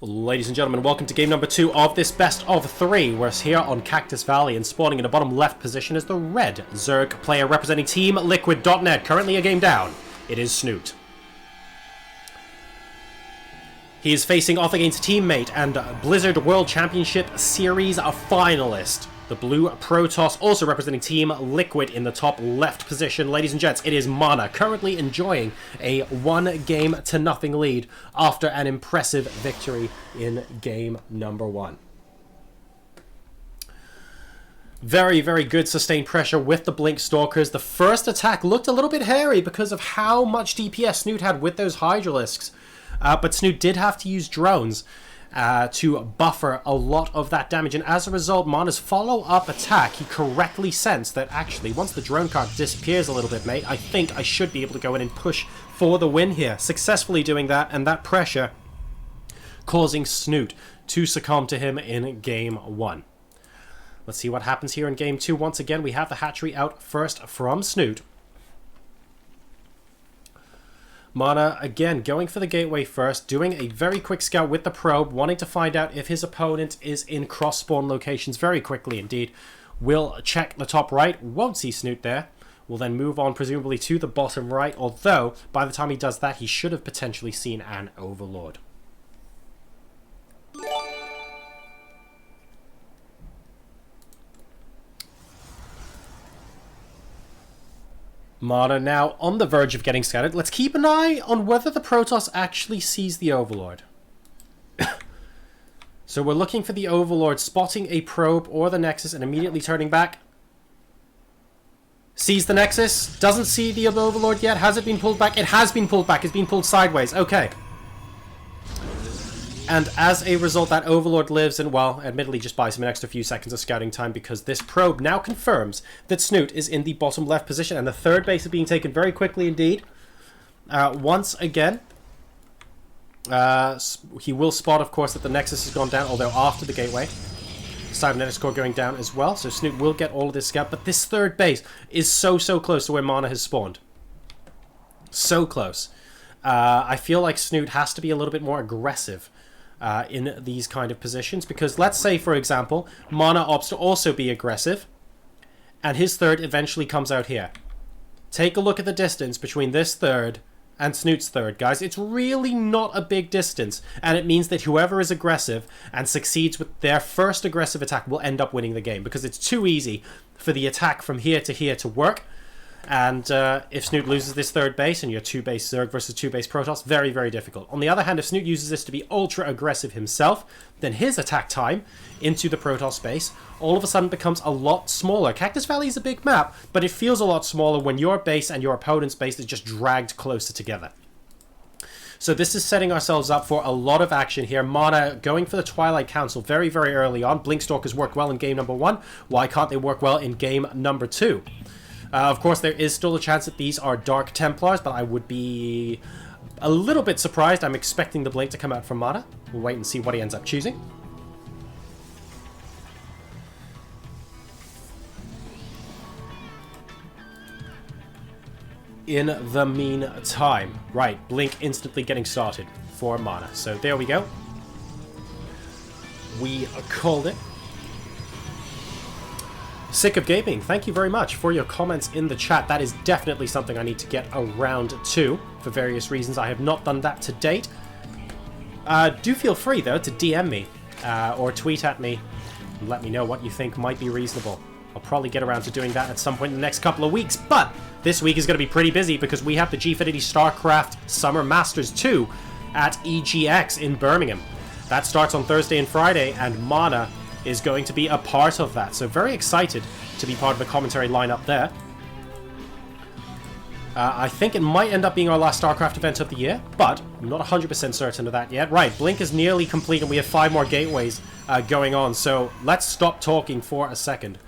Ladies and gentlemen, welcome to game number 2 of this best of 3. We're here on Cactus Valley, and spawning in the bottom left position is the red Zerg player representing Team Liquid.net. Currently a game down. It is Snute. He is facing off against teammate and Blizzard World Championship Series finalist, the blue Protoss, also representing Team Liquid in the top left position. Ladies and gents, it is MaNa, currently enjoying a 1-0 lead after an impressive victory in game number 1. Very, very good sustained pressure with the Blink Stalkers. The first attack looked a little bit hairy because of how much DPS Snute had with those Hydralisks. But Snute did have to use drones to buffer a lot of that damage, and as a result, MaNa's follow-up attack, he correctly sensed that actually, once the drone cart disappears a little bit, mate, I think I should be able to go in and push for the win here. Successfully doing that, and that pressure causing Snute to succumb to him in game 1. Let's see what happens here in game 2. Once again, we have the hatchery out first from Snute. MaNa, again, going for the gateway first, doing a very quick scout with the probe, wanting to find out if his opponent is in cross-spawn locations very quickly indeed. Will check the top right, won't see Snute there. Will then move on presumably to the bottom right, although by the time he does that, he should have potentially seen an Overlord. MaNa now on the verge of getting scattered. Let's keep an eye on whether the Protoss actually sees the Overlord. So we're looking for the Overlord, spotting a probe or the Nexus and immediately turning back. Sees the Nexus, doesn't see the Overlord yet. Has it been pulled back? It has been pulled back. It's been pulled sideways. Okay. And as a result, that Overlord lives and, well, admittedly just buys him an extra few seconds of scouting time because this probe now confirms that Snute is in the bottom left position, and the third base is being taken very quickly indeed. Once again, he will spot, of course, that the Nexus has gone down, although after the gateway. Cybernetics core going down as well, so Snute will get all of this scout, but this third base is so close to where MaNa has spawned. So close. I feel like Snute has to be a little bit more aggressive in these kind of positions, because let's say, for example, MaNa opts to also be aggressive, and his third eventually comes out here. Take a look at the distance between this third and Snute's third, guys. It's really not a big distance, and it means that whoever is aggressive and succeeds with their first aggressive attack will end up winning the game, because it's too easy for the attack from here to work. And if Snute loses this third base and you're 2-base Zerg versus 2-base Protoss, very, very difficult. On the other hand, if Snute uses this to be ultra aggressive himself, then his attack time into the Protoss base all of a sudden becomes a lot smaller. Cactus Valley is a big map, but it feels a lot smaller when your base and your opponent's base is just dragged closer together. So this is setting ourselves up for a lot of action here. MaNa going for the Twilight Council very, very early on. Blinkstalkers worked well in game number 1. Why can't they work well in game number 2? Of course, there is still a chance that these are Dark Templars, but I would be a little bit surprised. I'm expecting the Blink to come out from MaNa. We'll wait and see what he ends up choosing. In the meantime, right, Blink instantly getting started for MaNa. So there we go. We called it. Sick of Gaming, thank you very much for your comments in the chat. That is definitely something I need to get around to for various reasons. I have not done that to date. Do feel free, though, to DM me or tweet at me and let me know what you think might be reasonable. I'll probably get around to doing that at some point in the next couple of weeks, but this week is going to be pretty busy because we have the Gfinity StarCraft Summer Masters 2 at EGX in Birmingham. That starts on Thursday and Friday, and MaNa is going to be a part of that. So very excited to be part of the commentary lineup there. I think it might end up being our last StarCraft event of the year, but I'm not 100% certain of that yet. Right, Blink is nearly complete and we have 5 more gateways going on. So let's stop talking for a second.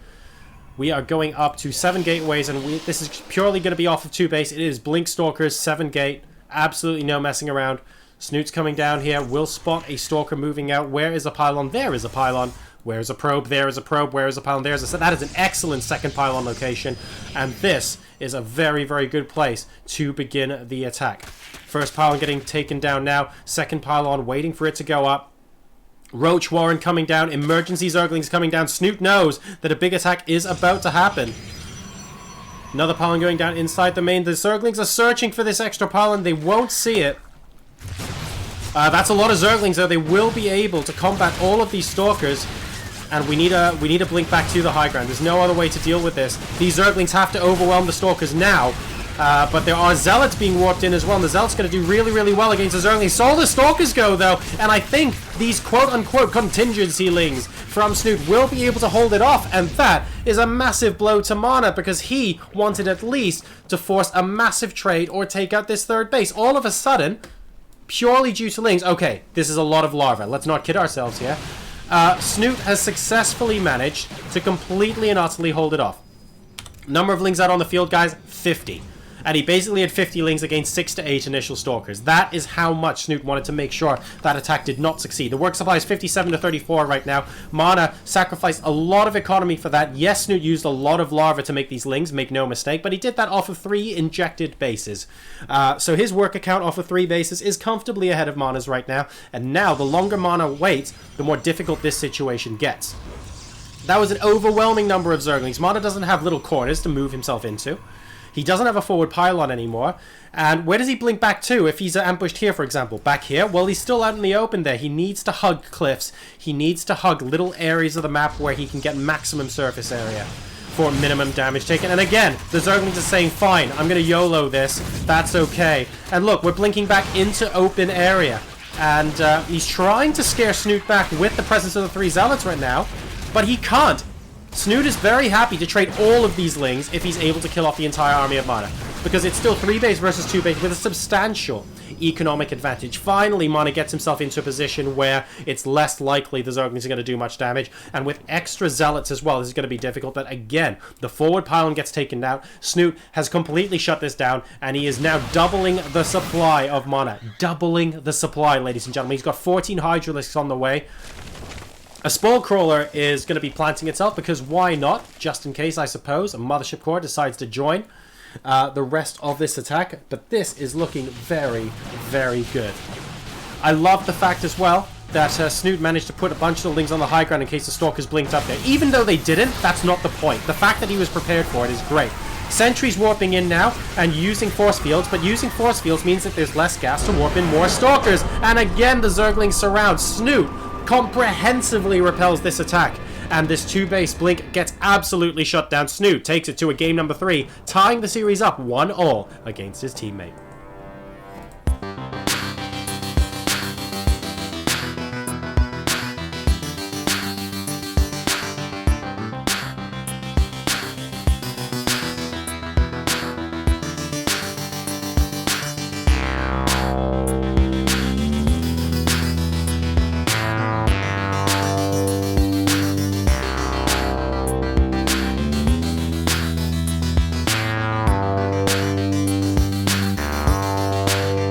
We are going up to 7 gateways, and this is purely going to be off of 2-base. It is Blink Stalkers, 7 gate. Absolutely no messing around. Snute's coming down here. We'll spot a Stalker moving out. Where is a pylon? There is a pylon. Where's a probe? There is a probe. Where is a pylon? There's a... That is an excellent second pylon location. And this is a very, very good place to begin the attack. First pylon getting taken down now. Second pylon waiting for it to go up. Roach Warren coming down. Emergency Zerglings coming down. Snute knows that a big attack is about to happen. Another pylon going down inside the main. The Zerglings are searching for this extra pylon. They won't see it. That's a lot of Zerglings, though. They will be able to combat all of these Stalkers. And we need a blink back to the high ground. There's no other way to deal with this. These Zerglings have to overwhelm the Stalkers now. But there are Zealots being warped in as well. And the Zealots going to do really, really well against the Zerglings. So all the Stalkers go, though. And I think these quote-unquote contingency-lings from Snute will be able to hold it off. And that is a massive blow to MaNa, because he wanted at least to force a massive trade or take out this third base. All of a sudden, purely due to lings. Okay, this is a lot of larva. Let's not kid ourselves here. Snute has successfully managed to completely and utterly hold it off. Number of lings out on the field, guys, 50. And he basically had 50 lings against 6 to 8 initial Stalkers. That is how much Snute wanted to make sure that attack did not succeed. The work supply is 57 to 34 right now. MaNa sacrificed a lot of economy for that. Yes, Snute used a lot of larva to make these lings, make no mistake, but he did that off of 3 injected bases. So his work account off of 3 bases is comfortably ahead of MaNa's right now. And now, the longer MaNa waits, the more difficult this situation gets. That was an overwhelming number of Zerglings. MaNa doesn't have little corners to move himself into. He doesn't have a forward pylon anymore. And where does he blink back to if he's ambushed here, for example? Back here? Well, he's still out in the open there. He needs to hug cliffs. He needs to hug little areas of the map where he can get maximum surface area for minimum damage taken. And again, the Zerglings are saying, fine, I'm going to YOLO this. That's okay. And look, we're blinking back into open area. And he's trying to scare Snute back with the presence of the 3 Zealots right now. But he can't. Snute is very happy to trade all of these lings if he's able to kill off the entire army of MaNa, because it's still 3 base versus 2 base with a substantial economic advantage. Finally, MaNa gets himself into a position where it's less likely the Zerglings are going to do much damage, and with extra Zealots as well, this is going to be difficult. But again, the forward pylon gets taken out. Snute has completely shut this down, and he is now doubling the supply of MaNa. Doubling the supply, ladies and gentlemen. He's got 14 Hydralisks on the way. A Spore Crawler is going to be planting itself, because why not? Just in case, I suppose, a Mothership Core decides to join the rest of this attack. But this is looking very, very good. I love the fact as well that Snute managed to put a bunch of the lings on the high ground in case the Stalkers blinked up there. Even though they didn't, that's not the point. The fact that he was prepared for it is great. Sentries warping in now and using force fields, but using force fields means that there's less gas to warp in more Stalkers. And again, the Zerglings surround. Snute comprehensively repels this attack, and this 2-base blink gets absolutely shut down. Snute takes it to a game number 3, tying the series up 1-1 against his teammate.